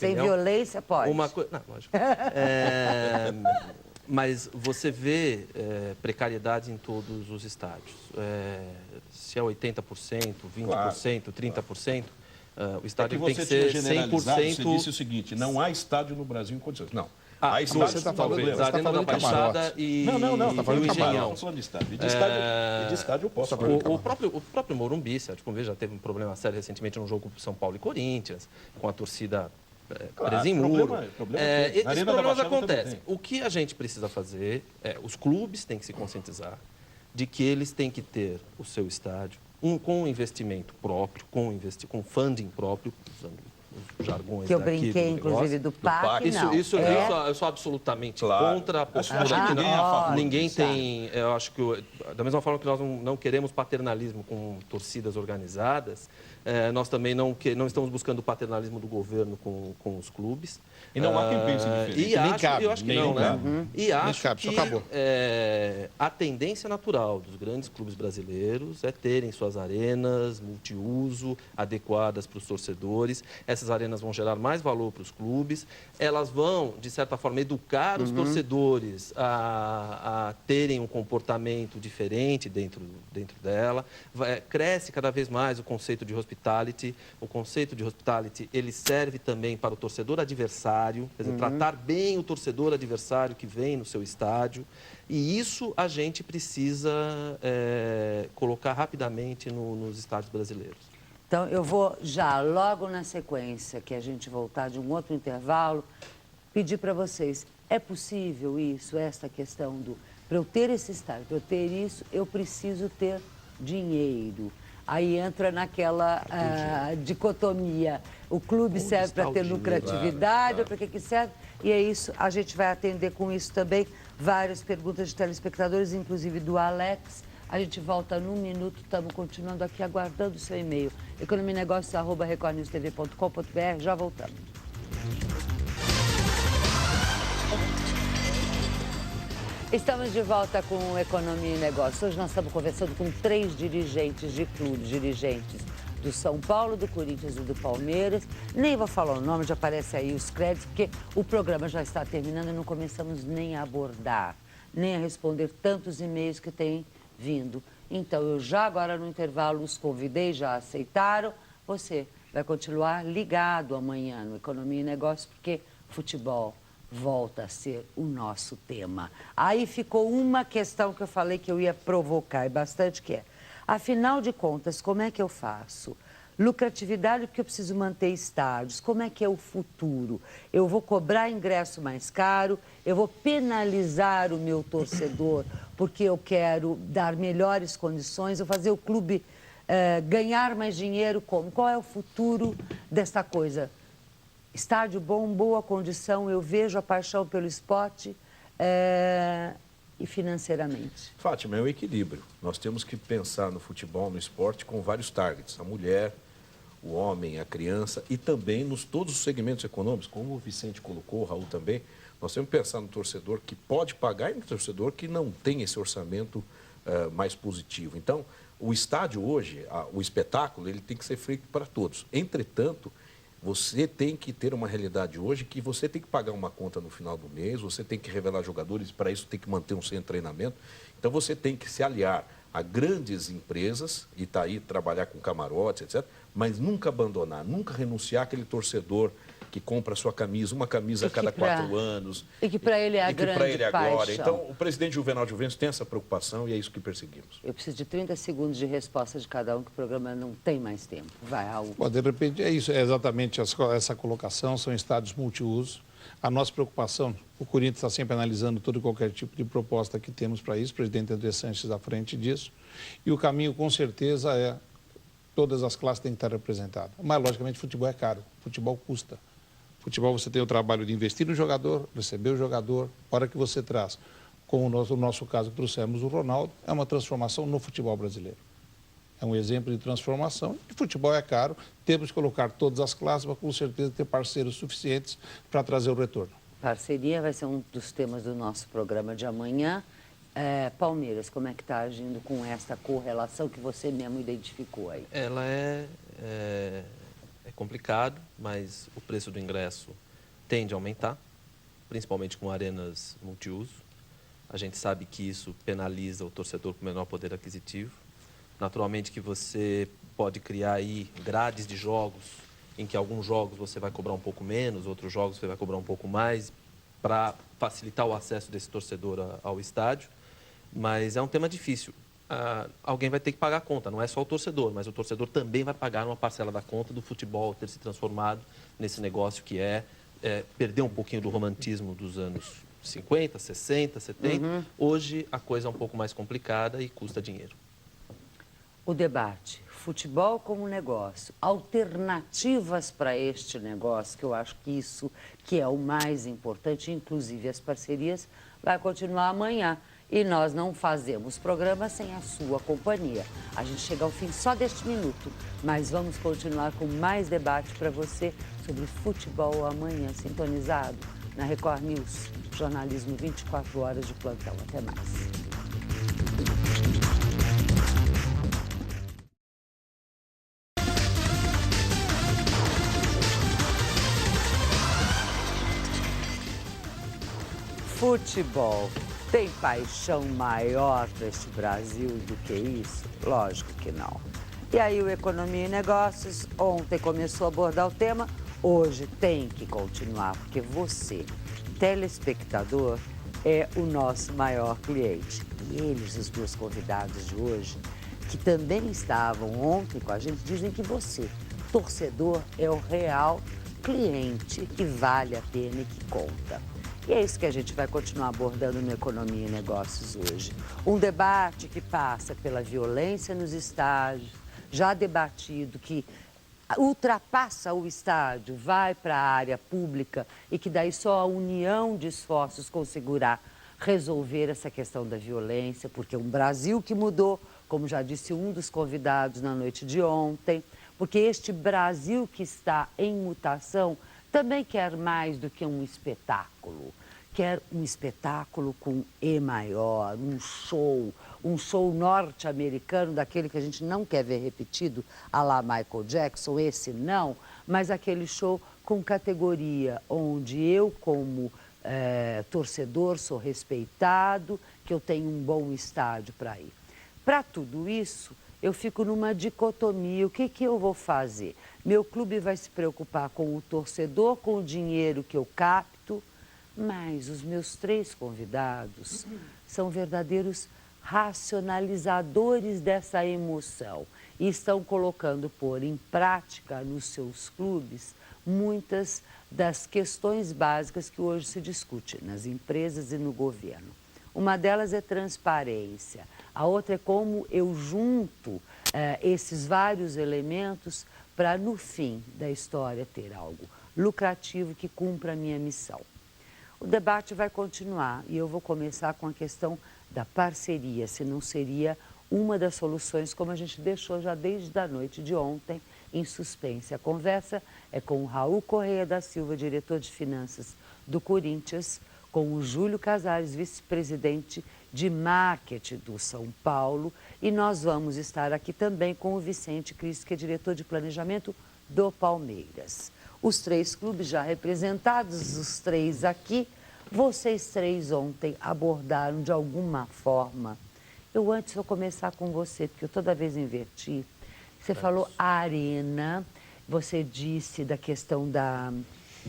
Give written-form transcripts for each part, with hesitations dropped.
Sem violência, pode. Não, lógico. Mas você vê precariedade em todos os estádios. Se é 80%, 20%, 30%, o estádio tem que ser 100%... Você disse o seguinte, não há estádio no Brasil em condições. Não. Há estádio, você está falando, a Arena da Baixada e Não, está falando o de Engenhão. Estamos falando de estádio. E de estádio eu posso falar. O próprio Morumbi, Sérgio já teve um problema sério recentemente num jogo com São Paulo e Corinthians, com a torcida presa em muro. Esses problemas acontecem. O que a gente precisa fazer os clubes têm que se conscientizar de que eles têm que ter o seu estádio com investimento próprio, com funding próprio, usando os jargões que eu brinquei, inclusive, do PAC, Isso eu sou absolutamente contra a postura que ninguém tem... Eu acho que, da mesma forma que nós não queremos paternalismo com torcidas organizadas, nós também não estamos buscando o paternalismo do governo com os clubes. E não há quem pense diferente. Eu acho que não, né? E acho que a tendência natural dos grandes clubes brasileiros é terem suas arenas multiuso, adequadas para os torcedores. Essas arenas vão gerar mais valor para os clubes. Elas vão, de certa forma, educar os torcedores a terem um comportamento diferente dentro dela. Cresce cada vez mais o conceito de hospitality. O conceito de hospitality, ele serve também para o torcedor adversário, quer dizer, tratar bem o torcedor adversário que vem no seu estádio. E isso a gente precisa colocar rapidamente nos estádios brasileiros. Então, eu vou já, logo na sequência, que a gente voltar de um outro intervalo, pedir para vocês, é possível isso, essa questão do... Para eu ter esse estádio, para eu ter isso, eu preciso ter dinheiro. Aí entra naquela dicotomia. O clube serve para ter lucratividade, ou para que serve? E é isso, a gente vai atender com isso também várias perguntas de telespectadores, inclusive do Alex. A gente volta num minuto, estamos continuando aqui aguardando o seu e-mail. economianegócios@recordnewstv.com.br, já voltamos. Estamos de volta com Economia e Negócios. Hoje nós estamos conversando com 3 dirigentes de clubes, dirigentes do São Paulo, do Corinthians e do Palmeiras. Nem vou falar o nome, já aparece aí os créditos, porque o programa já está terminando e não começamos nem a abordar, nem a responder tantos e-mails que têm vindo. Então, eu já agora no intervalo os convidei, já aceitaram. Você vai continuar ligado amanhã no Economia e Negócios, porque futebol volta a ser o nosso tema. Aí ficou uma questão que eu falei que eu ia provocar, e bastante, que é, afinal de contas, como é que eu faço? Lucratividade, porque eu preciso manter estádios. Como é que é o futuro? Eu vou cobrar ingresso mais caro, eu vou penalizar o meu torcedor porque eu quero dar melhores condições, eu vou fazer o clube ganhar mais dinheiro como? Qual é o futuro desta coisa? Estádio bom, boa condição, eu vejo a paixão pelo esporte e financeiramente. Fátima, é o equilíbrio. Nós temos que pensar no futebol, no esporte, com vários targets. A mulher, o homem, a criança e também nos todos os segmentos econômicos, como o Vicente colocou, o Raul também. Nós temos que pensar no torcedor que pode pagar e no torcedor que não tem esse orçamento mais positivo. Então, o estádio hoje, o espetáculo, ele tem que ser feito para todos. Entretanto, você tem que ter uma realidade hoje que você tem que pagar uma conta no final do mês, você tem que revelar jogadores, para isso tem que manter um centro de treinamento. Então você tem que se aliar a grandes empresas e tá aí trabalhar com camarotes, etc., mas nunca abandonar, nunca renunciar àquele torcedor que compra a sua camisa, uma camisa a cada 4 anos. E que para ele é a grande paixão. Então, o presidente Juvenal Juventus tem essa preocupação e é isso que perseguimos. Eu preciso de 30 segundos de resposta de cada um, que o programa não tem mais tempo. Vai, Raul. Bom, de repente, é isso, é exatamente essa colocação, são estádios multiuso. A nossa preocupação, o Corinthians está sempre analisando todo e qualquer tipo de proposta que temos para isso, o presidente André Sanches à frente disso. E o caminho, com certeza, é todas as classes têm que estar representadas. Mas, logicamente, futebol é caro, futebol custa. Futebol, você tem o trabalho de investir no jogador, receber o jogador, a hora que você traz, como o nosso caso que trouxemos o Ronaldo, é uma transformação no futebol brasileiro. É um exemplo de transformação. E futebol é caro, temos que colocar todas as classes para, com certeza, ter parceiros suficientes para trazer o retorno. Parceria vai ser um dos temas do nosso programa de amanhã. Palmeiras, como é que está agindo com essa correlação que você mesmo identificou aí? Ela é complicado, mas o preço do ingresso tende a aumentar, principalmente com arenas multiuso. A gente sabe que isso penaliza o torcedor com menor poder aquisitivo. Naturalmente que você pode criar aí grades de jogos, em que alguns jogos você vai cobrar um pouco menos, outros jogos você vai cobrar um pouco mais, para facilitar o acesso desse torcedor ao estádio. Mas é um tema difícil. Alguém vai ter que pagar a conta, não é só o torcedor, mas o torcedor também vai pagar uma parcela da conta do futebol ter se transformado nesse negócio que perder um pouquinho do romantismo dos anos 50, 60, 70. Hoje a coisa é um pouco mais complicada e custa dinheiro. O debate, futebol como negócio, alternativas para este negócio, que eu acho que isso que é o mais importante, inclusive as parcerias, vai continuar amanhã. E nós não fazemos programa sem a sua companhia. A gente chega ao fim só deste minuto, mas vamos continuar com mais debate para você sobre futebol amanhã, sintonizado na Record News, jornalismo 24 horas de plantão. Até mais. Futebol. Tem paixão maior para este Brasil do que isso? Lógico que não. E aí o Economia e Negócios ontem começou a abordar o tema, hoje tem que continuar, porque você, telespectador, é o nosso maior cliente. E eles, os meus convidados de hoje, que também estavam ontem com a gente, dizem que você, torcedor, é o real cliente que vale a pena e que conta. E é isso que a gente vai continuar abordando no Economia e Negócios hoje. Um debate que passa pela violência nos estádios, já debatido, que ultrapassa o estádio, vai para a área pública e que daí só a união de esforços conseguirá resolver essa questão da violência, porque é um Brasil que mudou, como já disse um dos convidados na noite de ontem, porque este Brasil que está em mutação também quer mais do que um espetáculo. Quer um espetáculo com E maior, um show norte-americano, daquele que a gente não quer ver repetido, à la Michael Jackson, esse não, mas aquele show com categoria, onde eu, como torcedor, sou respeitado, que eu tenho um bom estádio para ir. Para tudo isso, eu fico numa dicotomia. O que eu vou fazer? Meu clube vai se preocupar com o torcedor, com o dinheiro que eu capto, mas os meus três convidados são verdadeiros racionalizadores dessa emoção e estão colocando por em prática nos seus clubes muitas das questões básicas que hoje se discute nas empresas e no governo. Uma delas é transparência, a outra é como eu junto esses vários elementos para, no fim da história, ter algo lucrativo que cumpra a minha missão. O debate vai continuar e eu vou começar com a questão da parceria, se não seria uma das soluções, como a gente deixou já desde a noite de ontem, em suspense. A conversa é com o Raul Correia da Silva, diretor de finanças do Corinthians, com o Júlio Casares, vice-presidente de marketing do São Paulo, e nós vamos estar aqui também com o Vicente Cristo, que é diretor de planejamento do Palmeiras. Os três clubes já representados, os três aqui, vocês três ontem abordaram de alguma forma. Eu antes vou começar com você, porque eu toda vez inverti. Você falou arena, você disse da questão da,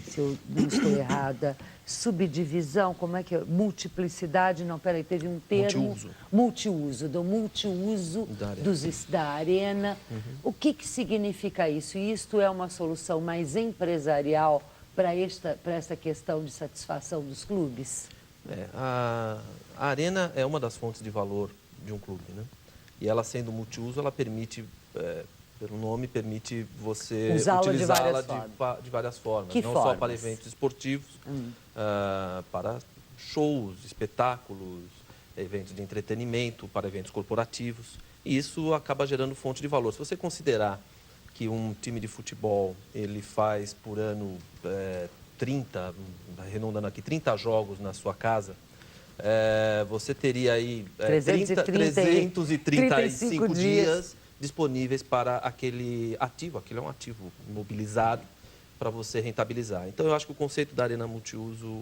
se eu não estou errada, subdivisão, como é que é? Multiplicidade, não, peraí, teve um termo. Multiuso, do multiuso da arena. O que significa isso? E isto é uma solução mais empresarial para essa questão de satisfação dos clubes? A arena é uma das fontes de valor de um clube, né? E ela sendo multiuso, ela permite, pelo nome, permite você utilizá-la de várias formas. Não só para eventos esportivos, para shows, espetáculos, eventos de entretenimento, para eventos corporativos. E isso acaba gerando fonte de valor. Se você considerar que um time de futebol ele faz por ano 30, arredondando aqui, 30 jogos na sua casa, você teria aí 335 dias disponíveis para aquele ativo. Aquele é um ativo imobilizado para você rentabilizar. Então, eu acho que o conceito da arena multiuso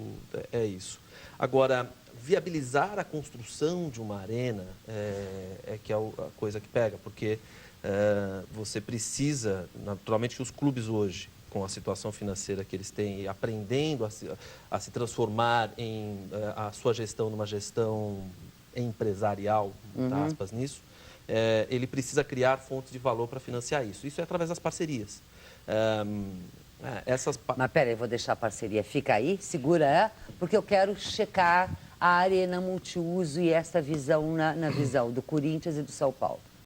é isso. Agora, viabilizar a construção de uma arena que é a coisa que pega, porque você precisa, naturalmente, que os clubes hoje, com a situação financeira que eles têm, e aprendendo a se transformar a sua gestão numa gestão empresarial, tá, aspas nisso, ele precisa criar fontes de valor para financiar isso. Isso é através das parcerias. Mas peraí, eu vou deixar a parceria. Fica aí, segura, porque eu quero checar a arena multiuso e esta visão na visão do Corinthians e do São Paulo.